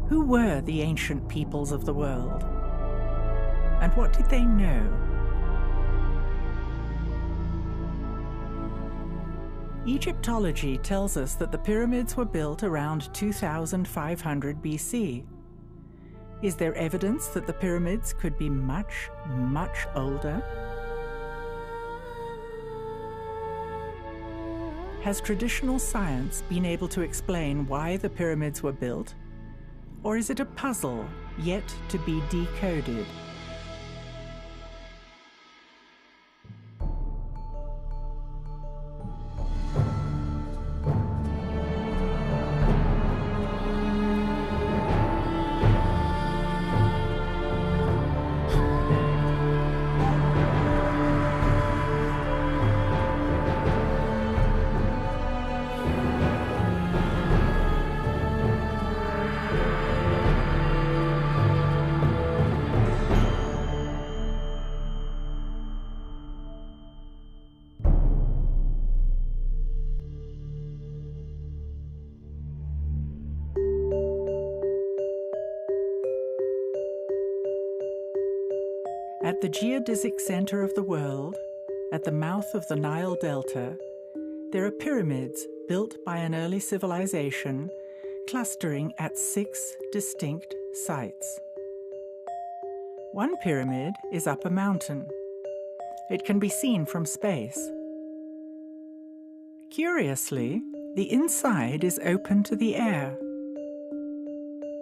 Who were the ancient peoples of the world? And what did they know? Egyptology tells us that the pyramids were built around 2500 BC. Is there evidence that the pyramids could be much, much older? Has traditional science been able to explain why the pyramids were built? Or is it a puzzle yet to be decoded? At the geodesic center of the world, at the mouth of the Nile Delta, there are pyramids built by an early civilization clustering at 6 distinct sites. One pyramid is up a mountain. It can be seen from space. Curiously, the inside is open to the air.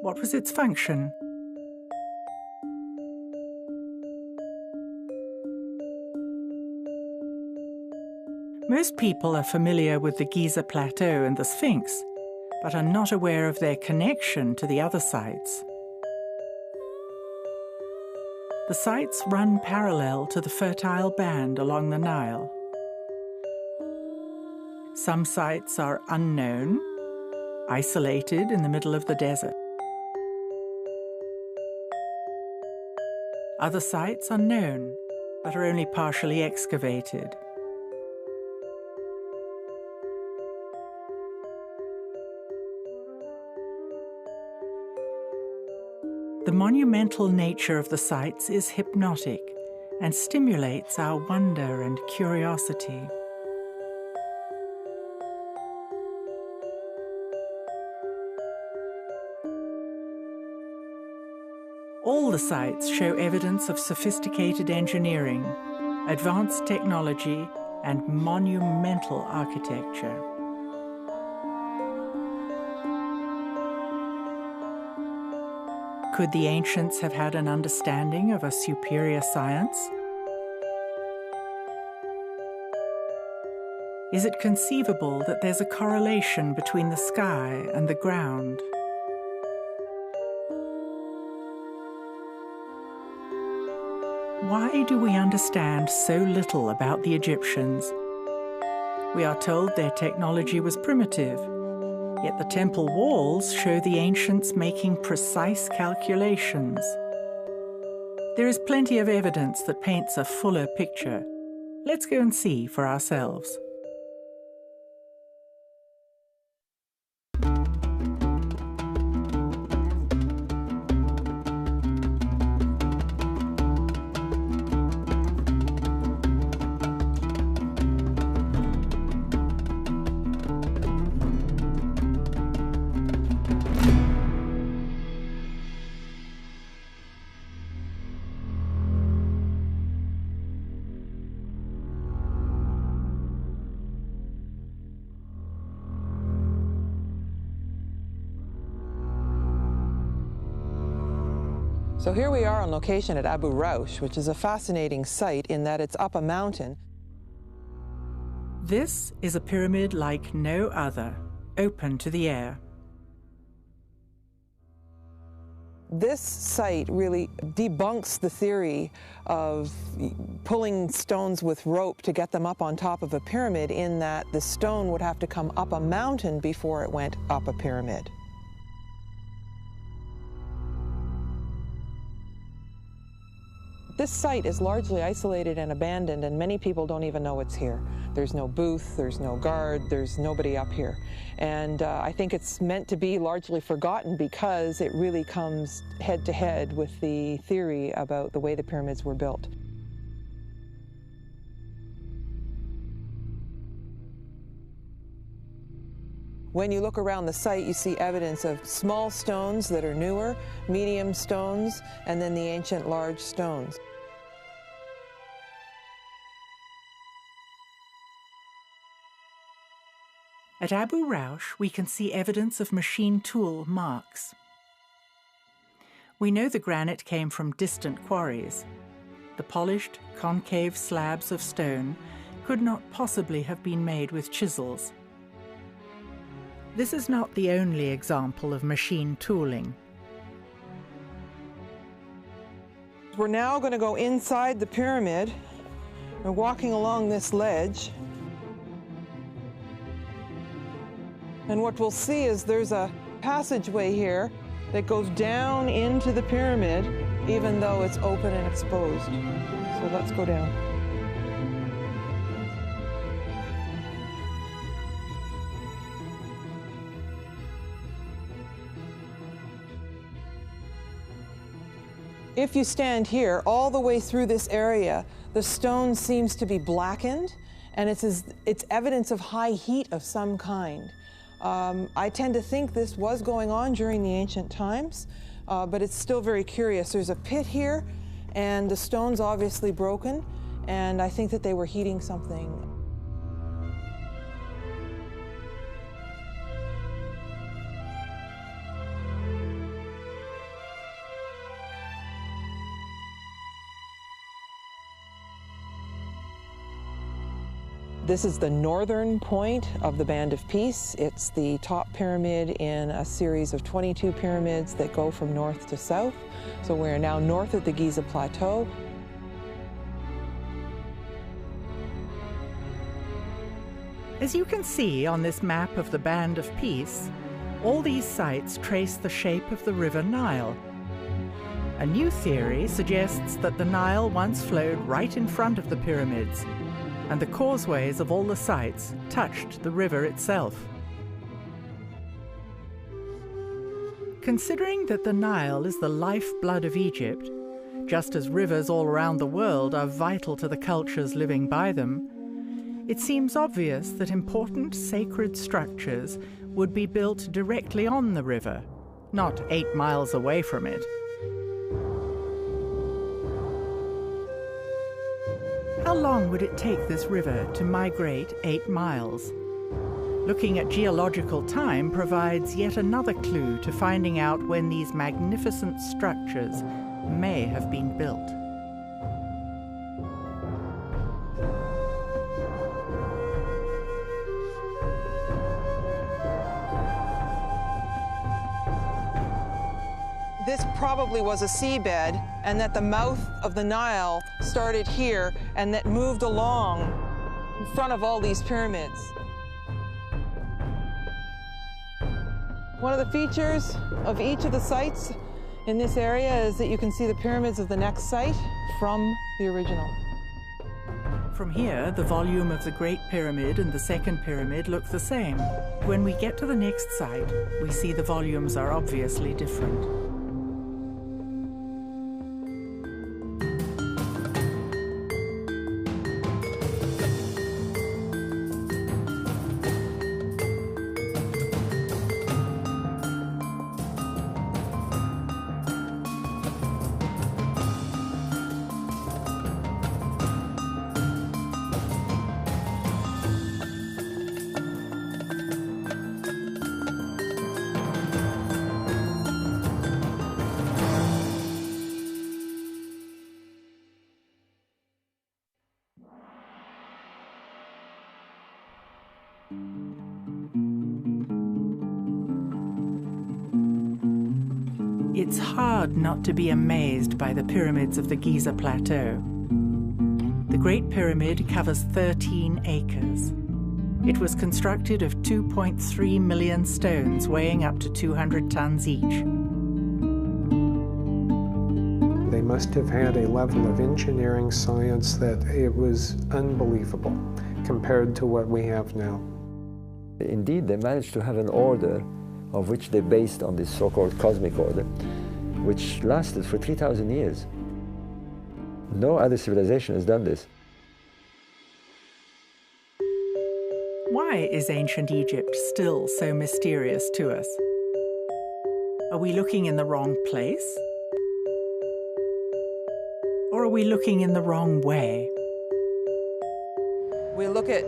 What was its function? Most people are familiar with the Giza Plateau and the Sphinx, but are not aware of their connection to the other sites. The sites run parallel to the fertile band along the Nile. Some sites are unknown, isolated in the middle of the desert. Other sites are known, but are only partially excavated. The monumental nature of the sites is hypnotic and stimulates our wonder and curiosity. All the sites show evidence of sophisticated engineering, advanced technology, and monumental architecture. Could the ancients have had an understanding of a superior science? Is it conceivable that there's a correlation between the sky and the ground? Why do we understand so little about the Egyptians? We are told their technology was primitive, yet the temple walls show the ancients making precise calculations. There is plenty of evidence that paints a fuller picture. Let's go and see for ourselves. So here we are on location at Abu Raush, which is a fascinating site in that it's up a mountain. This is a pyramid like no other, open to the air. This site really debunks the theory of pulling stones with rope to get them up on top of a pyramid, in that the stone would have to come up a mountain before it went up a pyramid. This site is largely isolated and abandoned, and many people don't even know it's here. There's no booth, there's no guard, there's nobody up here. And I think it's meant to be largely forgotten because it really comes head to head with the theory about the way the pyramids were built. When you look around the site, you see evidence of small stones that are newer, medium stones, and then the ancient large stones. At Abu Raush, we can see evidence of machine tool marks. We know the granite came from distant quarries. The polished, concave slabs of stone could not possibly have been made with chisels. This is not the only example of machine tooling. We're now going to go inside the pyramid. We're walking along this ledge. And what we'll see is there's a passageway here that goes down into the pyramid, even though it's open and exposed. So let's go down. If you stand here, all the way through this area, the stone seems to be blackened, and it's evidence of high heat of some kind. I tend to think this was going on during the ancient times, but it's still very curious. There's a pit here, and the stone's obviously broken, and I think that they were heating something. This is the northern point of the Band of Peace. It's the top pyramid in a series of 22 pyramids that go from north to south. So we're now north of the Giza Plateau. As you can see on this map of the Band of Peace, all these sites trace the shape of the River Nile. A new theory suggests that the Nile once flowed right in front of the pyramids, and the causeways of all the sites touched the river itself. Considering that the Nile is the lifeblood of Egypt, just as rivers all around the world are vital to the cultures living by them, it seems obvious that important sacred structures would be built directly on the river, not 8 miles away from it. How long would it take this river to migrate 8 miles? Looking at geological time provides yet another clue to finding out when these magnificent structures may have been built. This probably was a seabed, and that the mouth of the Nile started here and that moved along in front of all these pyramids. One of the features of each of the sites in this area is that you can see the pyramids of the next site from the original. From here, the volume of the Great Pyramid and the Second Pyramid look the same. When we get to the next site, we see the volumes are obviously different. It's hard not to be amazed by the pyramids of the Giza Plateau. The Great Pyramid covers 13 acres. It was constructed of 2.3 million stones weighing up to 200 tons each. They must have had a level of engineering science that it was unbelievable compared to what we have now. Indeed, they managed to have an order of which they based on this so-called cosmic order, which lasted for 3,000 years. No other civilization has done this. Why is ancient Egypt still so mysterious to us? Are we looking in the wrong place? Or are we looking in the wrong way? We look at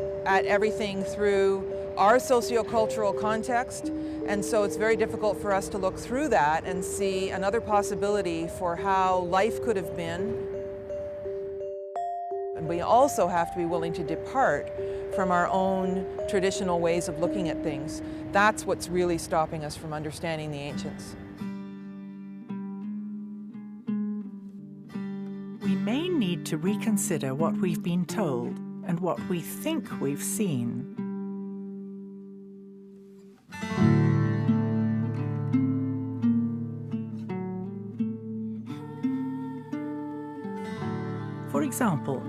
everything through our sociocultural context, and so it's very difficult for us to look through that and see another possibility for how life could have been. And we also have to be willing to depart from our own traditional ways of looking at things. That's what's really stopping us from understanding the ancients. We may need to reconsider what we've been told and what we think we've seen. For example,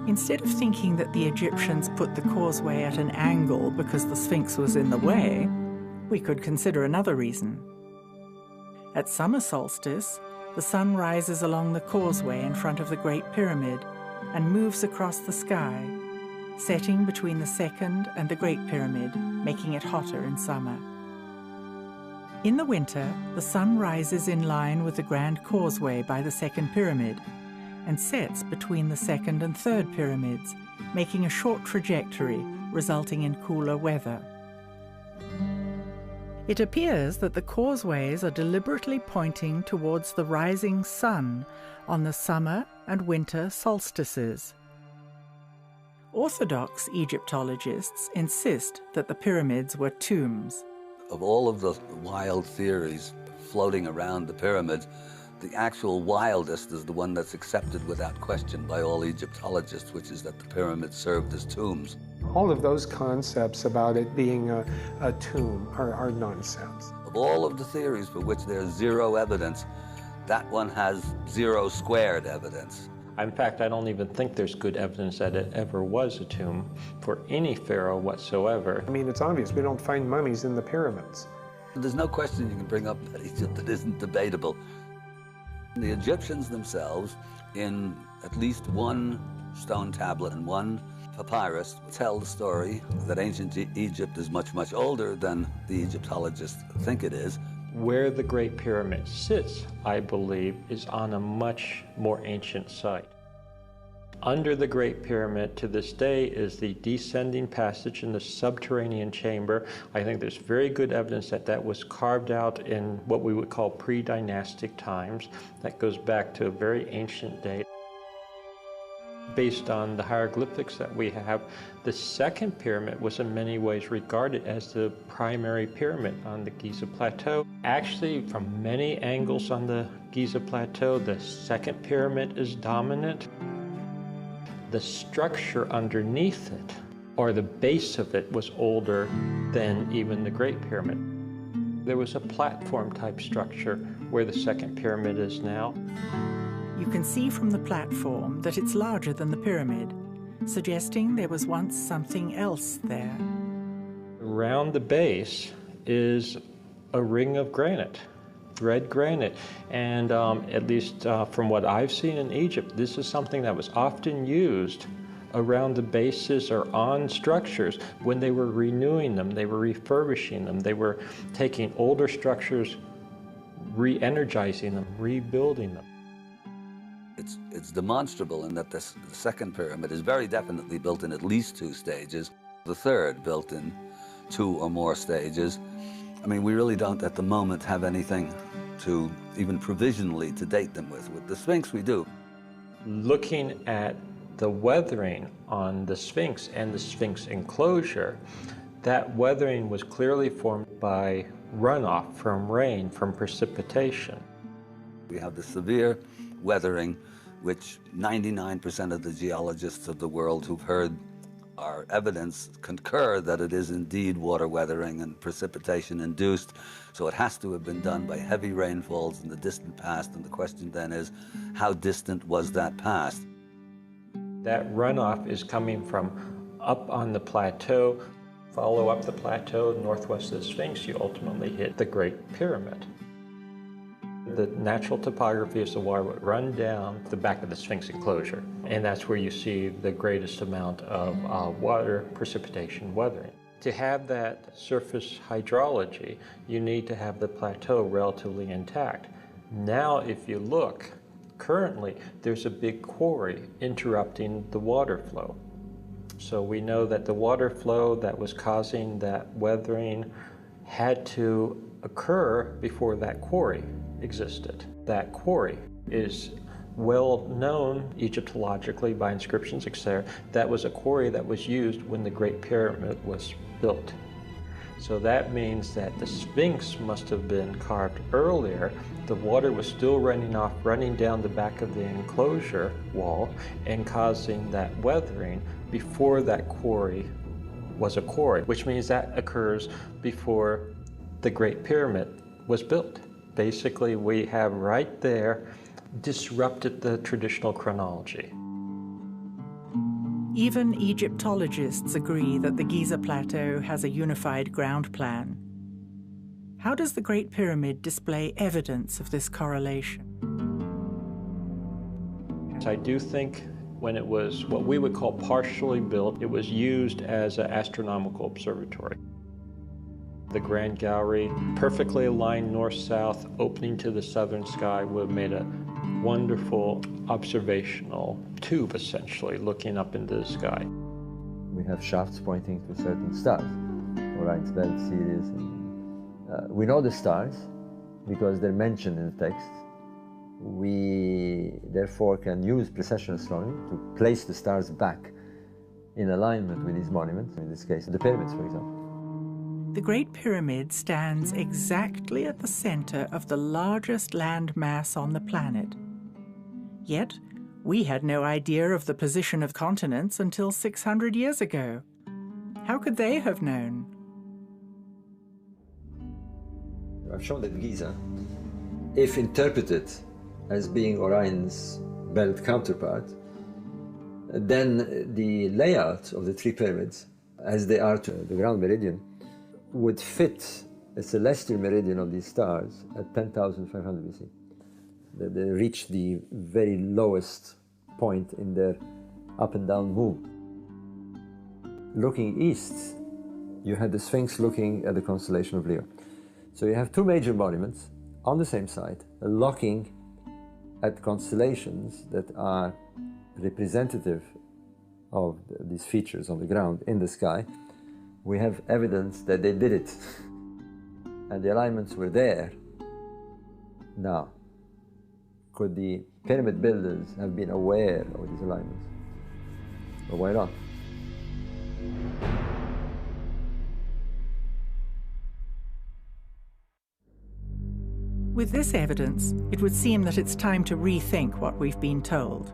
instead of thinking that the Egyptians put the causeway at an angle because the Sphinx was in the way, we could consider another reason. At summer solstice, the sun rises along the causeway in front of the Great Pyramid and moves across the sky, setting between the Second and the Great Pyramid, making it hotter in summer. In the winter, the sun rises in line with the Grand Causeway by the Second Pyramid and sets between the Second and Third Pyramids, making a short trajectory, resulting in cooler weather. It appears that the causeways are deliberately pointing towards the rising sun on the summer and winter solstices. Orthodox Egyptologists insist that the pyramids were tombs. Of all of the wild theories floating around the pyramids, the actual wildest is the one that's accepted without question by all Egyptologists, which is that the pyramids served as tombs. All of those concepts about it being a tomb are nonsense. Of all of the theories for which there's zero evidence, that one has zero squared evidence. In fact, I don't even think there's good evidence that it ever was a tomb for any pharaoh whatsoever. I mean, it's obvious we don't find mummies in the pyramids. There's no question you can bring up that Egypt that isn't debatable. The Egyptians themselves, in at least one stone tablet and one papyrus, tell the story that ancient Egypt is much, much older than the Egyptologists think it is. Where the Great Pyramid sits, I believe, is on a much more ancient site. Under the Great Pyramid to this day is the descending passage in the subterranean chamber. I think there's very good evidence that that was carved out in what we would call pre-dynastic times. That goes back to a very ancient date. Based on the hieroglyphics that we have, the second pyramid was in many ways regarded as the primary pyramid on the Giza Plateau. Actually, from many angles on the Giza Plateau, the second pyramid is dominant. The structure underneath it, or the base of it, was older than even the Great Pyramid. There was a platform type structure where the second pyramid is now. You can see from the platform that it's larger than the pyramid, suggesting there was once something else there. Around the base is a ring of granite, red granite, and at least from what I've seen in Egypt, this is something that was often used around the bases or on structures when they were renewing them, they were refurbishing them, they were taking older structures, re-energizing them, rebuilding them. It's demonstrable in that the second pyramid is very definitely built in at least 2 stages, the third built in 2 or more stages. I mean, we really don't at the moment have anything to even provisionally to date them with. With the Sphinx we do. Looking at the weathering on the Sphinx and the Sphinx enclosure, that weathering was clearly formed by runoff from rain, from precipitation. We have the severe weathering, which 99% of the geologists of the world who've heard our evidence concur that it is indeed water weathering and precipitation induced. So it has to have been done by heavy rainfalls in the distant past, and the question then is, how distant was that past? That runoff is coming from up on the plateau. Follow up the plateau northwest of the Sphinx, you ultimately hit the Great Pyramid. The natural topography is the water would run down the back of the Sphinx enclosure, and that's where you see the greatest amount of water precipitation weathering. To have that surface hydrology, you need to have the plateau relatively intact. Now, if you look, currently there's a big quarry interrupting the water flow. So we know that the water flow that was causing that weathering had to occur before that quarry existed. That quarry is well known Egyptologically by inscriptions, etc. That was a quarry that was used when the Great Pyramid was built. So that means that the Sphinx must have been carved earlier. The water was still running off, running down the back of the enclosure wall and causing that weathering before that quarry was a quarry, which means that occurs before the Great Pyramid was built. Basically, we have right there disrupted the traditional chronology. Even Egyptologists agree that the Giza Plateau has a unified ground plan. How does the Great Pyramid display evidence of this correlation? I do think when it was what we would call partially built, it was used as an astronomical observatory. The Grand Gallery, perfectly aligned north-south, opening to the southern sky, would have made a wonderful observational tube, essentially, looking up into the sky. We have shafts pointing to certain stars, Orion's Belt, Sirius. We know the stars because they're mentioned in the text. We therefore can use precession astronomy to place the stars back in alignment with these monuments, in this case the pyramids, for example. The Great Pyramid stands exactly at the center of the largest land mass on the planet. Yet, we had no idea of the position of continents until 600 years ago. How could they have known? I've shown that Giza, if interpreted as being Orion's belt counterpart, then the layout of the three pyramids, as they are to the ground meridian, would fit a celestial meridian of these stars at 10,500 BC. They reach the very lowest point in their up and down move. Looking east, you had the Sphinx looking at the constellation of Leo. So you have two major monuments on the same site, looking at constellations that are representative of these features on the ground in the sky. We have evidence that they did it, and the alignments were there. Now, could the pyramid builders have been aware of these alignments? Or why not? With this evidence, it would seem that it's time to rethink what we've been told.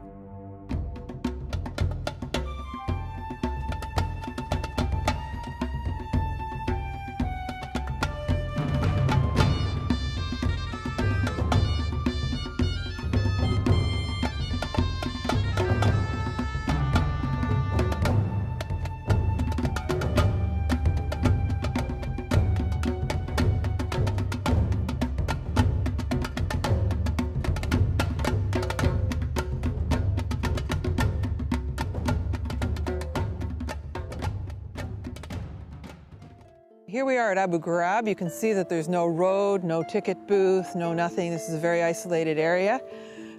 Here we are at Abu Ghraib. You can see that there's no road, no ticket booth, no nothing. This is a very isolated area.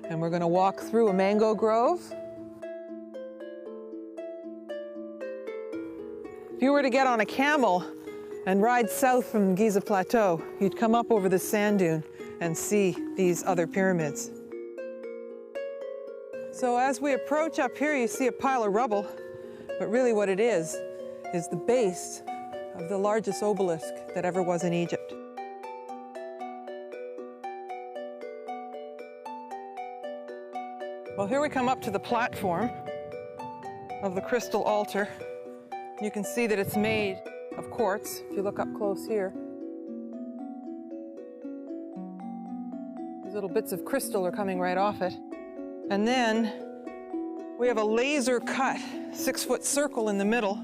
And we're going to walk through a mango grove. If you were to get on a camel and ride south from Giza Plateau, you'd come up over the sand dune and see these other pyramids. So as we approach up here, you see a pile of rubble, but really what it is the base of the largest obelisk that ever was in Egypt. Well, here we come up to the platform of the crystal altar. You can see that it's made of quartz, if you look up close here. These little bits of crystal are coming right off it. And then we have a laser cut 6-foot circle in the middle.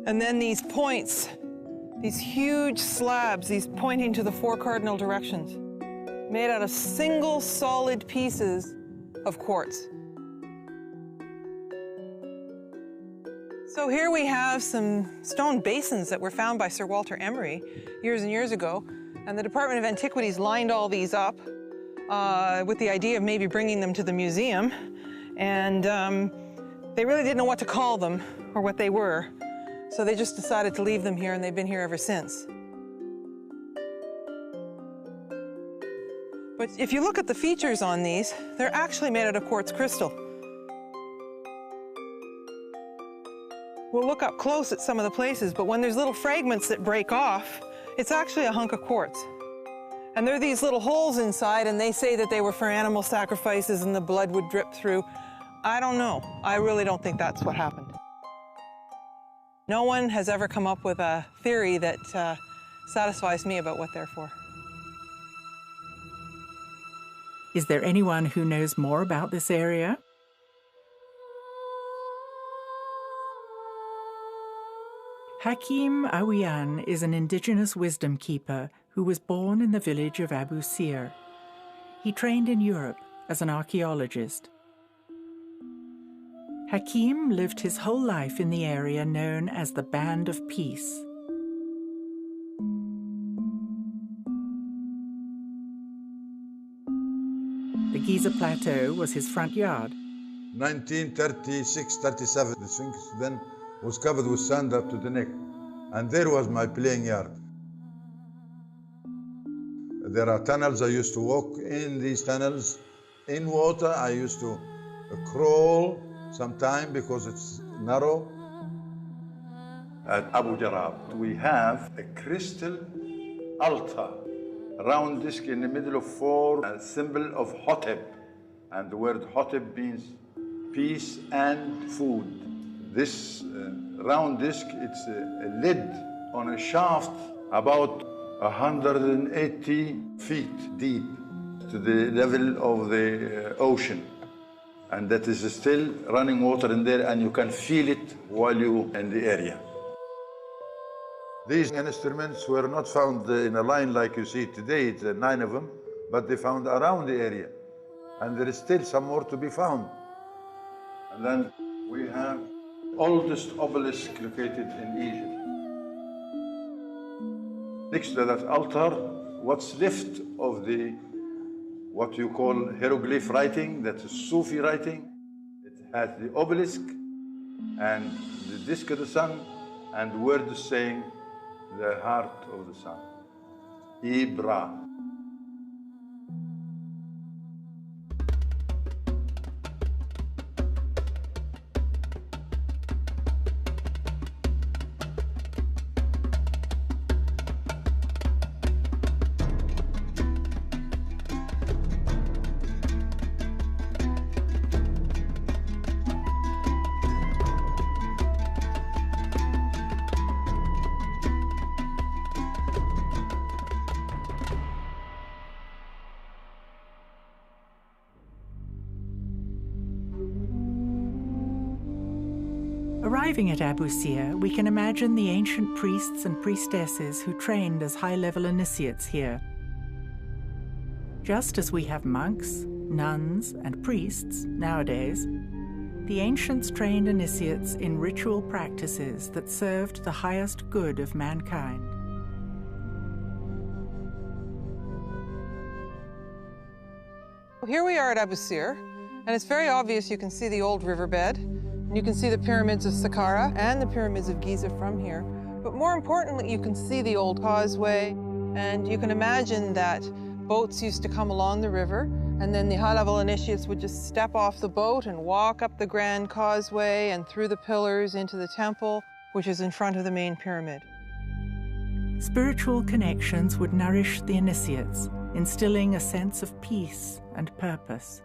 And then these points, these huge slabs, these pointing to the 4 cardinal directions, made out of single solid pieces of quartz. So here we have some stone basins that were found by Sir Walter Emery years and years ago, and the Department of Antiquities lined all these up with the idea of maybe bringing them to the museum, and they really didn't know what to call them or what they were, so they just decided to leave them here, and they've been here ever since. But if you look at the features on these, they're actually made out of quartz crystal. We'll look up close at some of the places, but when there's little fragments that break off, it's actually a hunk of quartz. And there are these little holes inside, and they say that they were for animal sacrifices and the blood would drip through. I don't know. I really don't think that's what happened. No one has ever come up with a theory that satisfies me about what they're for. Is there anyone who knows more about this area? Hakim Awiyan is an indigenous wisdom keeper who was born in the village of Abu Sir. He trained in Europe as an archaeologist. Hakim lived his whole life in the area known as the Band of Peace. The Giza Plateau was his front yard. 1936-37, the Sphinx then was covered with sand up to the neck, and there was my playing yard. There are tunnels. I used to walk in these tunnels. In water, I used to crawl sometime because it's narrow. At Abu Jarab, we have a crystal altar, a round disc in the middle of 4, a symbol of Hotep, and the word Hotep means peace and food. This round disc, it's a lid on a shaft about 180 feet deep to the level of the ocean. And that is still running water in there, and you can feel it while you're in the area. These instruments were not found in a line like you see today. It's 9 of them, but they found around the area. And there is still some more to be found. And then we have oldest obelisk located in Egypt. Next to that altar, what's left of the what you call hieroglyph writing, that is Sufi writing. It has the obelisk and the disk of the sun and words saying the heart of the sun. Ibra. Arriving at Abu Sir, we can imagine the ancient priests and priestesses who trained as high-level initiates here. Just as we have monks, nuns, and priests nowadays, the ancients trained initiates in ritual practices that served the highest good of mankind. Here we are at Abu Sir, and it's very obvious. You can see the old riverbed. You can see the pyramids of Saqqara and the pyramids of Giza from here. But more importantly, you can see the old causeway, and you can imagine that boats used to come along the river, and then the high-level initiates would just step off the boat and walk up the grand causeway and through the pillars into the temple, which is in front of the main pyramid. Spiritual connections would nourish the initiates, instilling a sense of peace and purpose.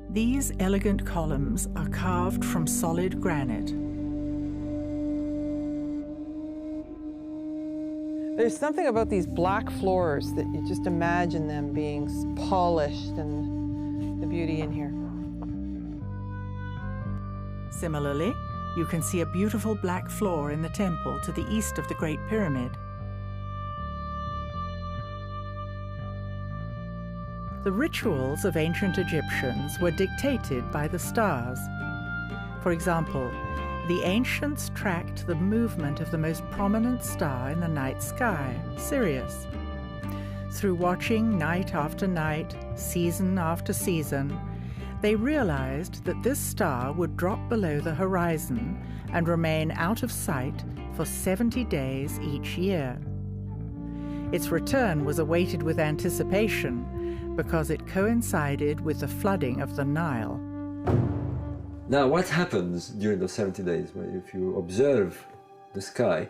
These elegant columns are carved from solid granite. There's something about these black floors that you just imagine them being polished, and the beauty in here. Similarly, you can see a beautiful black floor in the temple to the east of the Great Pyramid. The rituals of ancient Egyptians were dictated by the stars. For example, the ancients tracked the movement of the most prominent star in the night sky, Sirius. Through watching night after night, season after season, they realized that this star would drop below the horizon and remain out of sight for 70 days each year. Its return was awaited with anticipation because it coincided with the flooding of the Nile. Now, what happens during those 70 days? Well, if you observe the sky,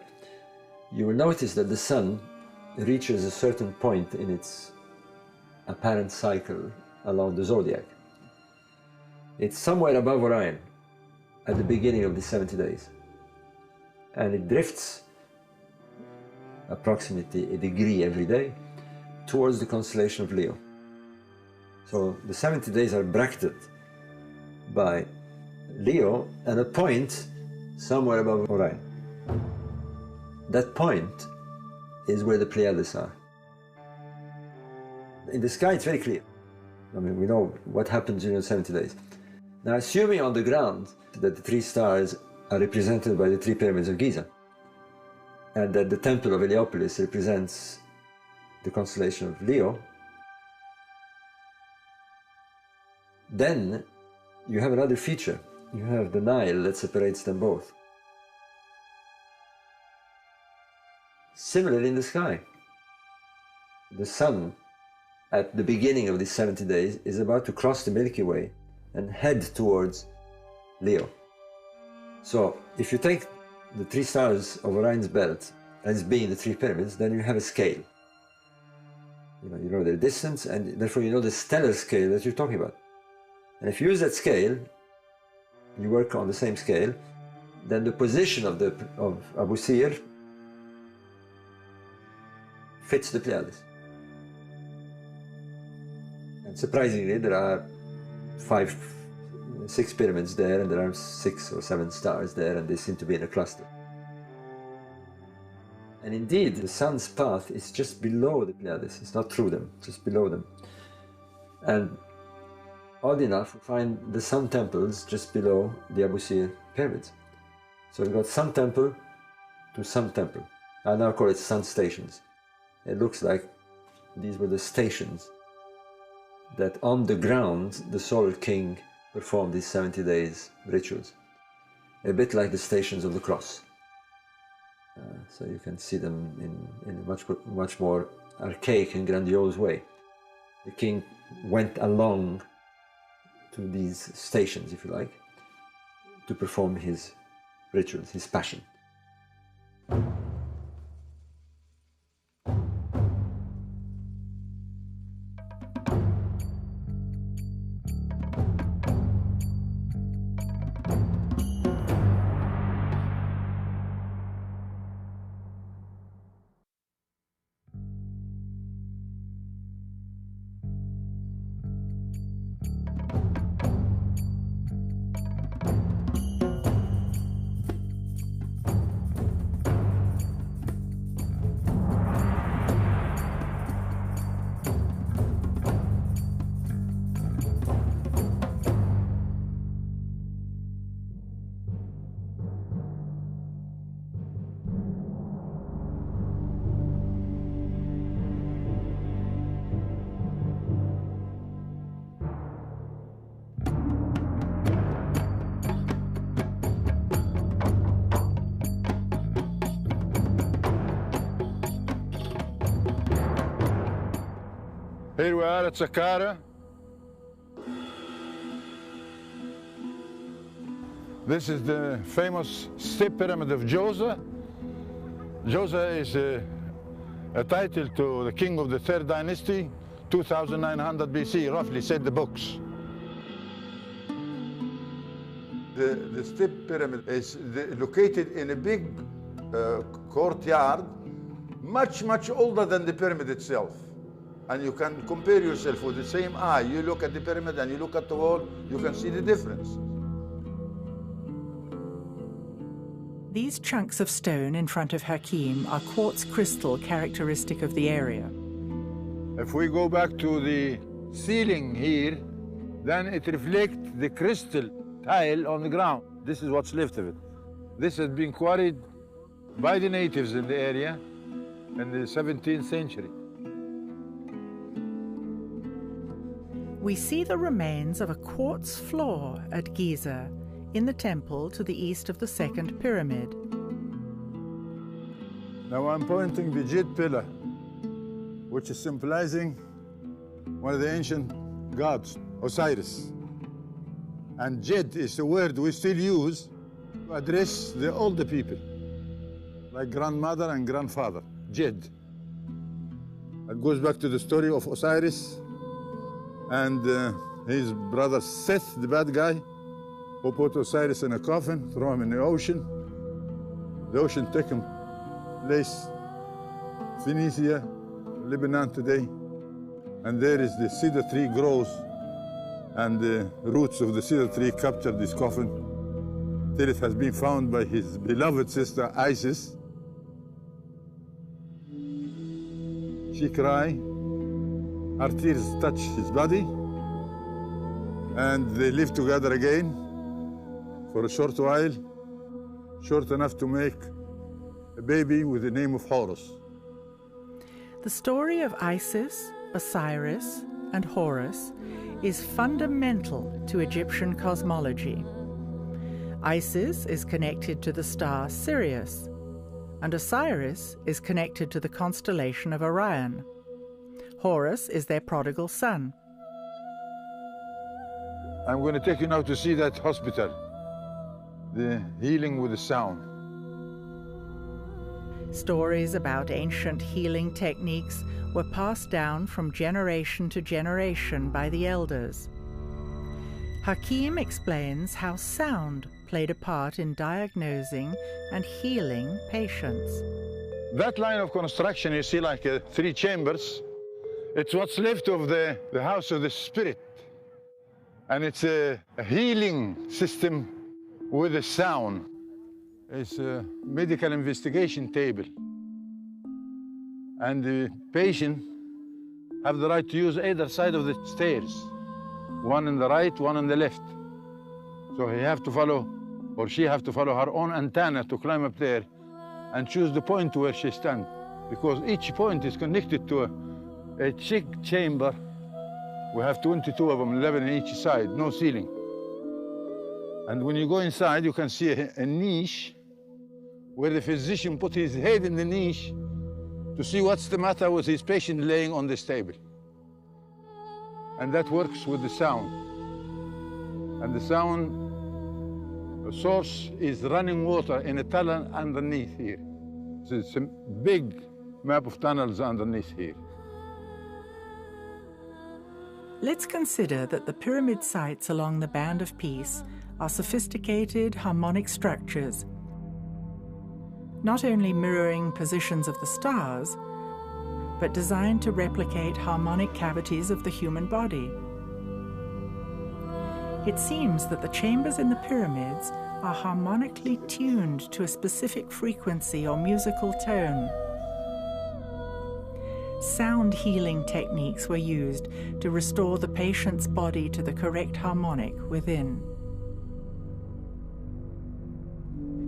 you will notice that the sun reaches a certain point in its apparent cycle along the zodiac. It's somewhere above Orion at the beginning of the 70 days. And it drifts approximately a degree every day towards the constellation of Leo. So the 70 days are bracketed by Leo and a point somewhere above Orion. That point is where the Pleiades are. In the sky, it's very clear. I mean, we know what happens during the 70 days. Now, assuming on the ground that the three stars are represented by the three pyramids of Giza, and that the temple of Heliopolis represents the constellation of Leo, then you have another feature. You have the Nile that separates them both. Similarly in the sky, the sun at the beginning of these 70 days is about to cross the Milky Way and head towards Leo. So if you take the three stars of Orion's belt as being the three pyramids, then you have a scale. You know their distance, and therefore you know the stellar scale that you're talking about. And if you use that scale, you work on the same scale, then the position of Abu Sir fits the Pleiades. And surprisingly, there are 6 pyramids there, and there are 6 or 7 stars there, and they seem to be in a cluster. And indeed, the sun's path is just below the Pleiades. It's not through them, just below them. And odd enough, we find the sun temples just below the Abu Sir pyramids. So we've got sun temple to sun temple. I now call it sun stations. It looks like these were the stations that on the ground the solar king performed these 70 days rituals. A bit like the stations of the cross. So you can see them in a much more archaic and grandiose way. The king went along to these stations, if you like, to perform his rituals, his passion. Here we are at Saqqara. This is the famous step pyramid of Djoser. Djoser is a title to the king of the third dynasty, 2900 BC, roughly, said the books. The step pyramid is located in a big courtyard, much older than the pyramid itself. And you can compare yourself with the same eye. You look at the pyramid and you look at the wall, you can see the difference. These chunks of stone in front of Hakim are quartz crystal characteristic of the area. If we go back to the ceiling here, then it reflects the crystal tile on the ground. This is what's left of it. This has been quarried by the natives in the area in the 17th century. We see the remains of a quartz floor at Giza, in the temple to the east of the second pyramid. Now I'm pointing the jade pillar, which is symbolizing one of the ancient gods, Osiris. And jade is a word we still use to address the older people, like grandmother and grandfather, jade. It goes back to the story of Osiris and his brother Seth, the bad guy, who put Osiris in a coffin, throw him in the ocean. The ocean took him place Phoenicia, Lebanon today. And there is the cedar tree grows, and the roots of the cedar tree capture this coffin till it has been found by his beloved sister Isis. She cried, her tears touch his body, and they live together again for a short while, short enough to make a baby with the name of Horus. The story of Isis, Osiris, and Horus is fundamental to Egyptian cosmology. Isis is connected to the star Sirius, and Osiris is connected to the constellation of Orion. Horus is their prodigal son. I'm going to take you now to see that hospital, the healing with the sound. Stories about ancient healing techniques were passed down from generation to generation by the elders. Hakim explains how sound played a part in diagnosing and healing patients. That line of construction you see like 3 chambers, it's what's left of the house of the spirit. And it's a healing system with a sound. It's a medical investigation table. And the patient have the right to use either side of the stairs. One on the right, one on the left. So he have to follow, or she have to follow her own antenna to climb up there and choose the point where she stands. Because each point is connected to a cheek chamber. We have 22 of them, 11 on each side, no ceiling. And when you go inside, you can see a niche where the physician put his head in the niche to see what's the matter with his patient laying on this table. And that works with the sound. And the sound source is running water in a tunnel underneath here. So it's a big map of tunnels underneath here. Let's consider that the pyramid sites along the Band of Peace are sophisticated harmonic structures, not only mirroring positions of the stars, but designed to replicate harmonic cavities of the human body. It seems that the chambers in the pyramids are harmonically tuned to a specific frequency or musical tone. Sound healing techniques were used to restore the patient's body to the correct harmonic within.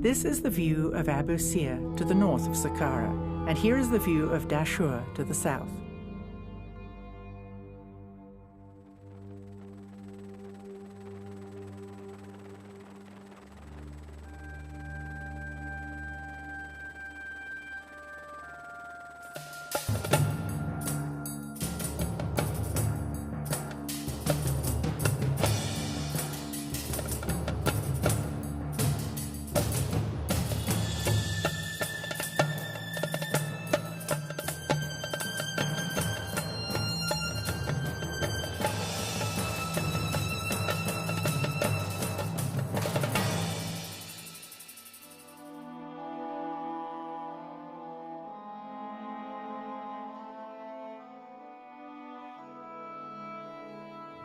This is the view of Abu Sir to the north of Saqqara, and here is the view of Dashur to the south.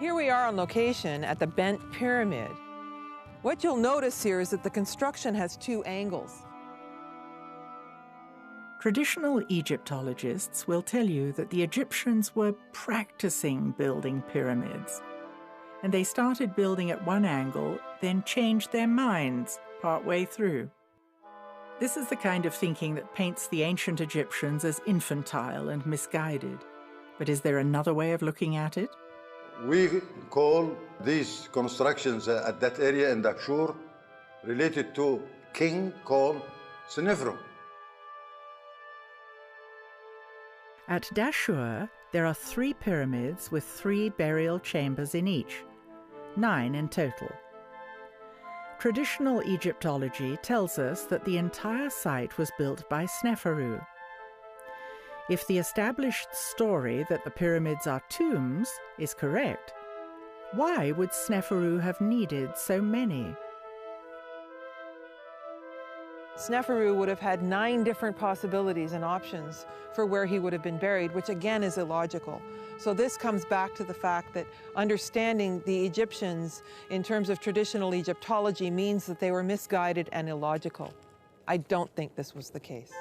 Here we are on location at the Bent Pyramid. What you'll notice here is that the construction has two angles. Traditional Egyptologists will tell you that the Egyptians were practicing building pyramids, and they started building at one angle, then changed their minds partway through. This is the kind of thinking that paints the ancient Egyptians as infantile and misguided. But is there another way of looking at it? We call these constructions at that area in Dahshur related to king called Senefru. At Dahshur, there are 3 pyramids with 3 burial chambers in each, 9 in total. Traditional Egyptology tells us that the entire site was built by Sneferu. If the established story that the pyramids are tombs is correct, why would Sneferu have needed so many? Sneferu would have had 9 different possibilities and options for where he would have been buried, which again is illogical. So this comes back to the fact that understanding the Egyptians in terms of traditional Egyptology means that they were misguided and illogical. I don't think this was the case.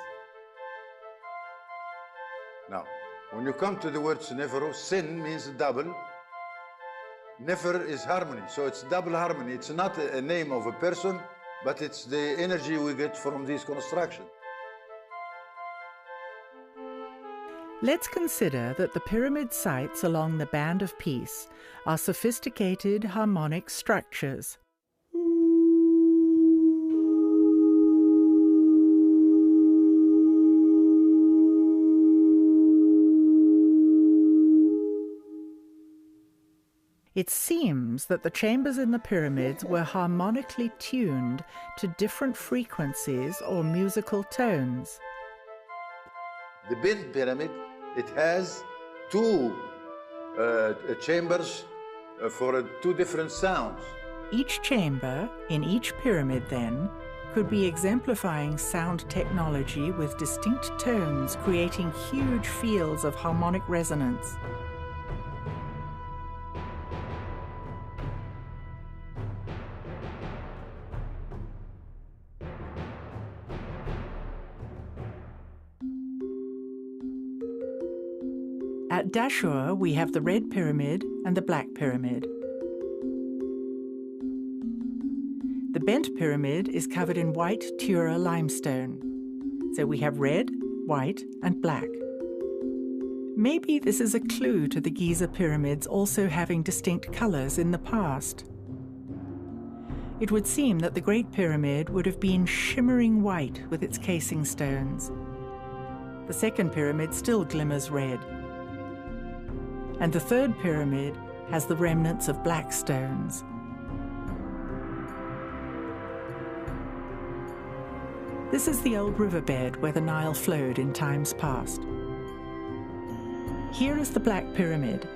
Now, when you come to the word Seneferu, sin means double. Nefer is harmony, so it's double harmony. It's not a name of a person, but it's the energy we get from these constructions. Let's consider that the pyramid sites along the Band of Peace are sophisticated harmonic structures. It seems that the chambers in the pyramids were harmonically tuned to different frequencies or musical tones. The Bent Pyramid, it has 2 chambers for 2 different sounds. Each chamber in each pyramid, then, could be exemplifying sound technology with distinct tones, creating huge fields of harmonic resonance. At Dahshur, we have the Red Pyramid and the Black Pyramid. The Bent Pyramid is covered in white Tura limestone. So we have red, white, and black. Maybe this is a clue to the Giza pyramids also having distinct colors in the past. It would seem that the Great Pyramid would have been shimmering white with its casing stones. The second pyramid still glimmers red. And the third pyramid has the remnants of black stones. This is the old riverbed where the Nile flowed in times past. Here is the Black Pyramid.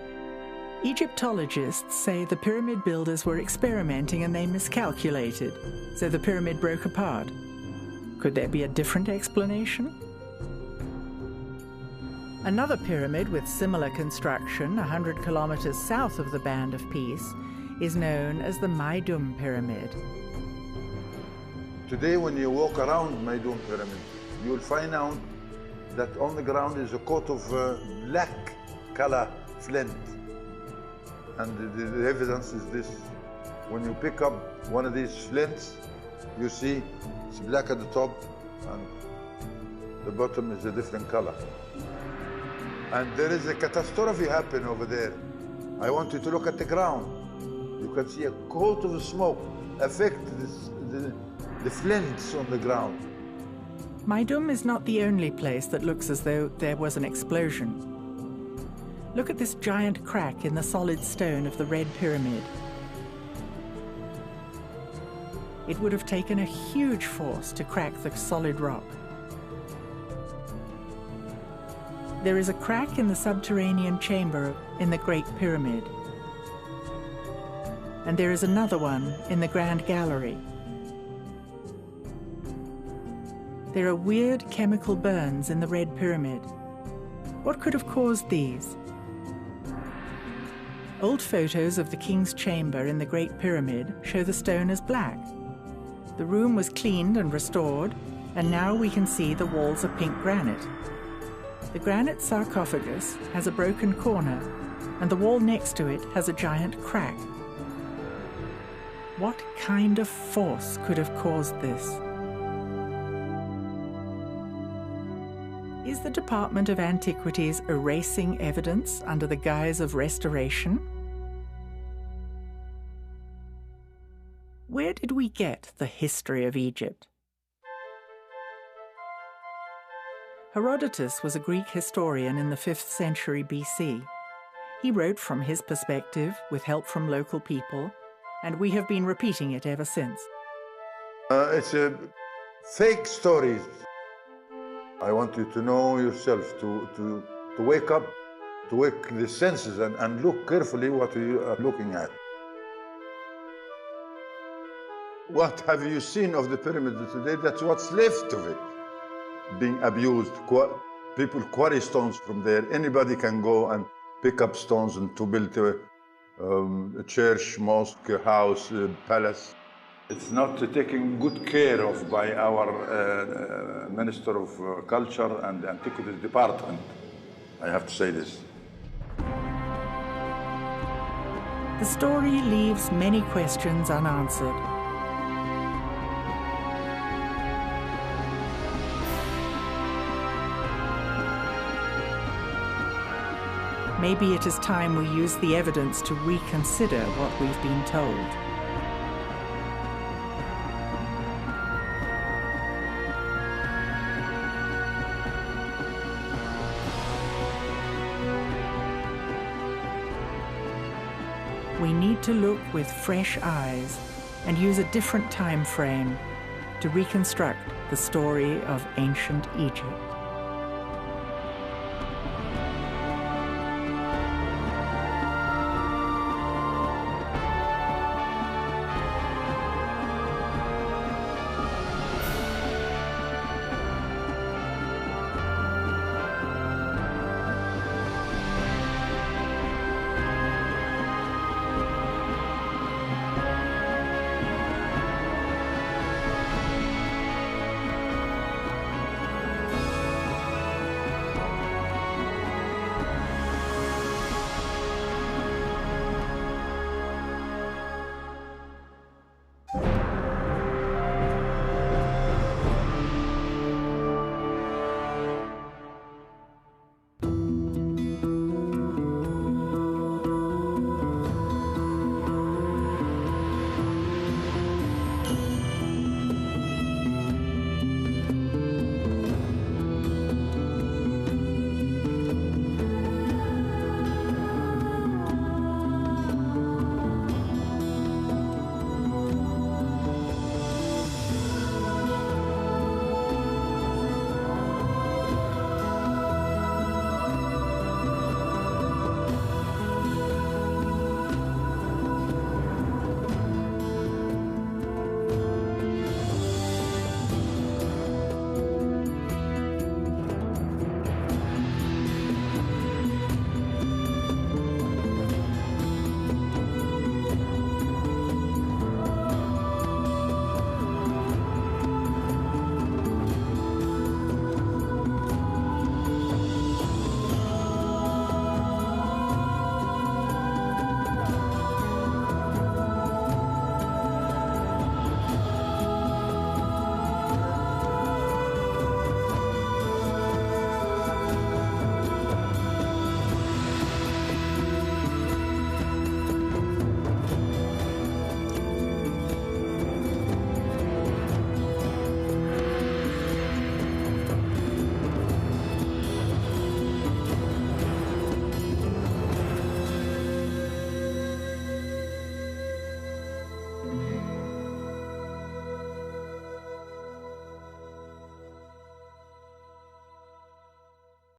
Egyptologists say the pyramid builders were experimenting and they miscalculated, so the pyramid broke apart. Could there be a different explanation? Another pyramid with similar construction, 100 kilometers south of the Band of Peace, is known as the Maidum Pyramid. Today, when you walk around Maidum Pyramid, you will find out that on the ground is a coat of black color flint. And the evidence is this. When you pick up one of these flints, you see it's black at the top and the bottom is a different color. And there is a catastrophe happen over there. I want you to look at the ground. You can see a coat of smoke affect the flints on the ground. Maidum is not the only place that looks as though there was an explosion. Look at this giant crack in the solid stone of the Red Pyramid. It would have taken a huge force to crack the solid rock. There is a crack in the subterranean chamber in the Great Pyramid. And there is another one in the Grand Gallery. There are weird chemical burns in the Red Pyramid. What could have caused these? Old photos of the king's chamber in the Great Pyramid show the stone as black. The room was cleaned and restored, and now we can see the walls are pink granite. The granite sarcophagus has a broken corner, and the wall next to it has a giant crack. What kind of force could have caused this? Is the Department of Antiquities erasing evidence under the guise of restoration? Where did we get the history of Egypt? Herodotus was a Greek historian in the 5th century BC. He wrote from his perspective with help from local people, and we have been repeating it ever since. It's a fake story. I want you to know yourself, to wake up, to wake the senses and look carefully what you are looking at. What have you seen of the pyramid today? That's what's left of it. Being abused. People quarry stones from there. Anybody can go and pick up stones and to build a church, mosque, house, palace. It's not taken good care of by our Minister of Culture and Antiquities Department. I have to say this. The story leaves many questions unanswered. Maybe it is time we use the evidence to reconsider what we've been told. We need to look with fresh eyes and use a different time frame to reconstruct the story of ancient Egypt.